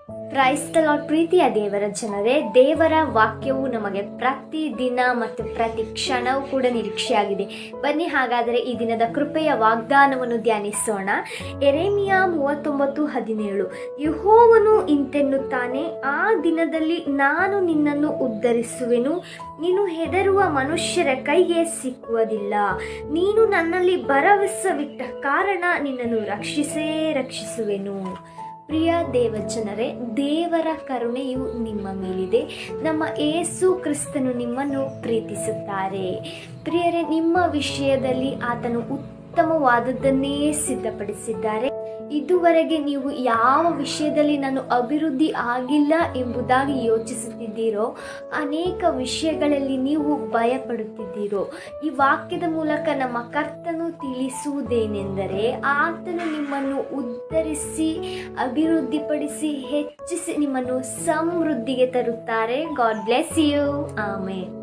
ಕ್ರೈಸ್ತ ಲಾರ್ಡ್. ಪ್ರೀತಿಯ ದೇವರ ಜನರೇ, ದೇವರ ವಾಕ್ಯವು ನಮಗೆ ಪ್ರತಿ ದಿನ ಮತ್ತು ಪ್ರತಿ ಕ್ಷಣವೂ ಕೂಡ ನಿರೀಕ್ಷೆಯಾಗಿದೆ. ಬನ್ನಿ ಹಾಗಾದರೆ ಈ ದಿನದ ಕೃಪೆಯ ವಾಗ್ದಾನವನ್ನು ಧ್ಯಾನಿಸೋಣ. ಯೆರೆಮೀಯ 39:17. ಯೆಹೋವನು ಇಂತೆನ್ನುತ್ತಾನೆ, ಆ ದಿನದಲ್ಲಿ ನಾನು ನಿನ್ನನ್ನು ಉದ್ಧರಿಸುವೆನು, ನೀನು ಹೆದರುವ ಮನುಷ್ಯರ ಕೈಗೆ ಸಿಕ್ಕುವುದಿಲ್ಲ. ನೀನು ನನ್ನಲ್ಲಿ ಭರವಸವಿಟ್ಟ ಕಾರಣ ನಿನ್ನನ್ನು ರಕ್ಷಿಸುವೆನು. ಪ್ರಿಯ ದೇವಜನರೇ, ದೇವರ ಕರುಣೆಯು ನಿಮ್ಮ ಮೇಲಿದೆ. ನಮ್ಮ ಯೇಸು ಕ್ರಿಸ್ತನು ನಿಮ್ಮನ್ನು ಪ್ರೀತಿಸುತ್ತಾರೆ. ಪ್ರಿಯರೇ, ನಿಮ್ಮ ವಿಷಯದಲ್ಲಿ ಆತನು ಉತ್ತಮವಾದದ್ದನ್ನೇ ಸಿದ್ಧಪಡಿಸಿದ್ದಾರೆ. ಇದುವರೆಗೆ ನೀವು ಯಾವ ವಿಷಯದಲ್ಲಿ ನಾನು ಅಭಿವೃದ್ಧಿ ಆಗಿಲ್ಲ ಎಂಬುದಾಗಿ ಯೋಚಿಸುತ್ತಿದ್ದೀರೋ, ಅನೇಕ ವಿಷಯಗಳಲ್ಲಿ ನೀವು ಭಯಪಡುತ್ತಿದ್ದೀರೋ, ಈ ವಾಕ್ಯದ ಮೂಲಕ ನಮ್ಮ ಕರ್ತನು ತಿಳಿಸುವುದೇನೆಂದರೆ, ಆತನು ನಿಮ್ಮನ್ನು ಉದ್ಧರಿಸಿ ಅಭಿವೃದ್ಧಿಪಡಿಸಿ ಹೆಚ್ಚಿಸಿ ನಿಮ್ಮನ್ನು ಸಮೃದ್ಧಿಗೆ ತರುತ್ತಾರೆ. God bless you. ಆಮೆನ್.